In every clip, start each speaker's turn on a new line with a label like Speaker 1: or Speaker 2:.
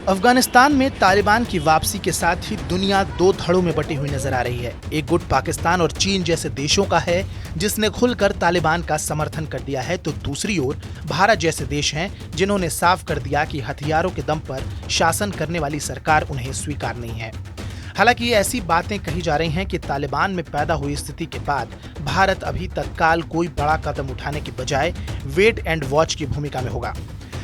Speaker 1: अफगानिस्तान में तालिबान की वापसी के साथ ही दुनिया दो धड़ों में बटी हुई नजर आ रही है। एक गुट पाकिस्तान और चीन जैसे देशों का है जिसने खुलकर तालिबान का समर्थन कर दिया है, तो दूसरी ओर भारत जैसे देश हैं जिन्होंने साफ कर दिया कि हथियारों के दम पर शासन करने वाली सरकार उन्हें स्वीकार नहीं है। हालांकि ऐसी बातें कही जा रही हैं कि तालिबान में पैदा हुई स्थिति के बाद भारत अभी तत्काल कोई बड़ा कदम उठाने की बजाय वेट एंड वॉच की भूमिका में होगा।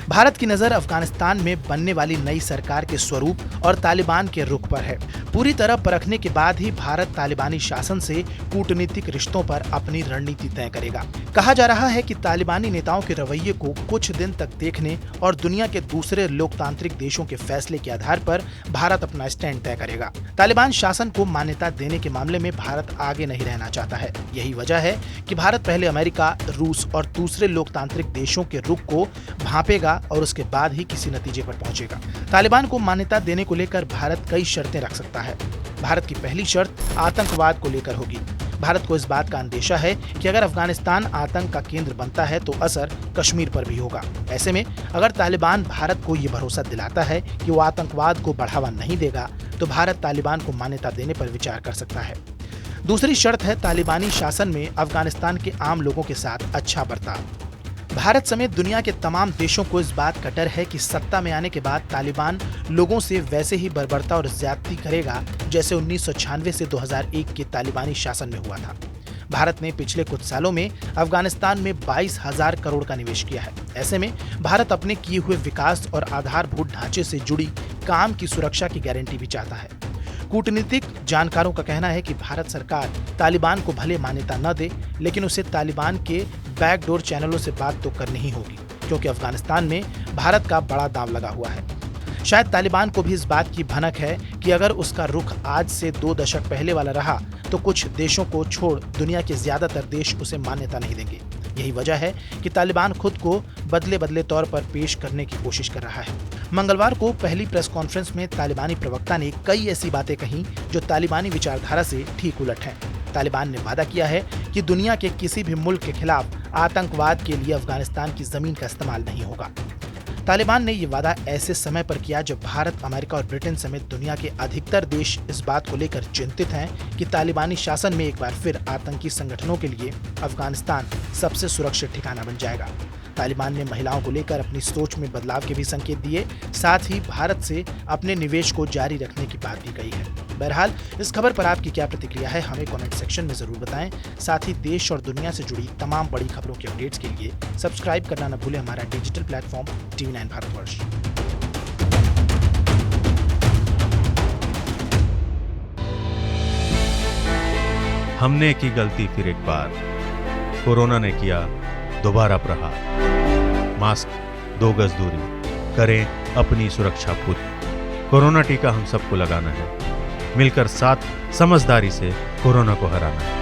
Speaker 1: भारत की नजर अफगानिस्तान में बनने वाली नई सरकार के स्वरूप और तालिबान के रुख पर है। पूरी तरह परखने के बाद ही भारत तालिबानी शासन से कूटनीतिक रिश्तों पर अपनी रणनीति तय करेगा। कहा जा रहा है कि तालिबानी नेताओं के रवैये को कुछ दिन तक देखने और दुनिया के दूसरे लोकतांत्रिक देशों के फैसले के आधार पर भारत अपना स्टैंड तय करेगा। तालिबान शासन को मान्यता देने के मामले में भारत आगे नहीं रहना चाहता है। यही वजह है कि भारत पहले अमेरिका, रूस और दूसरे लोकतांत्रिक देशों के रुख को भांपेगा और उसके बाद ही किसी नतीजे पर पहुंचेगा। तालिबान को मान्यता देने को लेकर भारत कई शर्तें रख सकता है। भारत की पहली शर्त आतंकवाद को लेकर होगी। भारत को इस बात का अंदेशा है कि अगर अफगानिस्तान आतंक का केंद्र बनता है तो असर कश्मीर पर भी होगा। ऐसे में अगर तालिबान भारत को ये भरोसा दिलाता है कि वो आतंकवाद को बढ़ावा नहीं देगा, तो भारत तालिबान को मान्यता देने पर विचार कर सकता है। दूसरी शर्त है तालिबानी शासन में अफगानिस्तान के आम लोगों के साथ अच्छा बर्ताव। भारत समेत दुनिया के तमाम देशों को इस बात का डर है कि सत्ता में आने के बाद तालिबान लोगों से वैसे ही बर्बरता और ज्यादती करेगा जैसे 1996 से 2001 के तालिबानी शासन में हुआ था। भारत ने पिछले कुछ सालों में अफगानिस्तान में 22,000 करोड़ का निवेश किया है। ऐसे में भारत अपने किए हुए विकास और आधारभूत ढांचे से जुड़ी काम की सुरक्षा की गारंटी भी चाहता है। कूटनीतिक जानकारों का कहना है कि भारत सरकार तालिबान को भले मान्यता न दे, लेकिन उसे तालिबान के बैकडोर चैनलों से बात तो करनी ही होगी, क्योंकि अफगानिस्तान में भारत का बड़ा दांव लगा हुआ है। शायद तालिबान को भी इस बात की भनक है कि अगर उसका रुख आज से 2 दशक पहले वाला रहा तो कुछ देशों को छोड़ दुनिया के ज्यादातर देश उसे मान्यता नहीं देंगे। यही वजह है कि तालिबान खुद को बदले तौर पर पेश करने की कोशिश कर रहा है। मंगलवार को पहली प्रेस कॉन्फ्रेंस में तालिबानी प्रवक्ता ने कई ऐसी बातें कहीं जो तालिबानी विचारधारा से ठीक उलट हैं। तालिबान ने वादा किया है कि दुनिया के किसी भी मुल्क के खिलाफ आतंकवाद के लिए अफगानिस्तान की जमीन का इस्तेमाल नहीं होगा। तालिबान ने ये वादा ऐसे समय पर किया जब भारत, अमेरिका और ब्रिटेन समेत दुनिया के अधिकतर देश इस बात को लेकर चिंतित हैं कि तालिबानी शासन में एक बार फिर आतंकी संगठनों के लिए अफगानिस्तान सबसे सुरक्षित ठिकाना बन जाएगा। तालिबान ने महिलाओं को लेकर अपनी सोच में बदलाव के भी संकेत दिए, साथ ही भारत से अपने निवेश को जारी रखने की बात भी कही है। बहरहाल इस खबर पर आपकी क्या प्रतिक्रिया है, हमें कमेंट सेक्शन में जरूर बताएं। साथ ही देश और दुनिया से जुड़ी तमाम बड़ी खबरों के अपडेट्स के लिए सब्सक्राइब करना न भूलें हमारा डिजिटल प्लेटफॉर्म TV9 भारतवर्ष।
Speaker 2: हमने की गलती फिर एक बार, कोरोना ने किया दोबारा प्रहार। मास्क, 2 गज दूरी, करें अपनी सुरक्षा पूरी। कोरोना टीका हम सबको लगाना है, मिलकर साथ समझदारी से कोरोना को हराना है।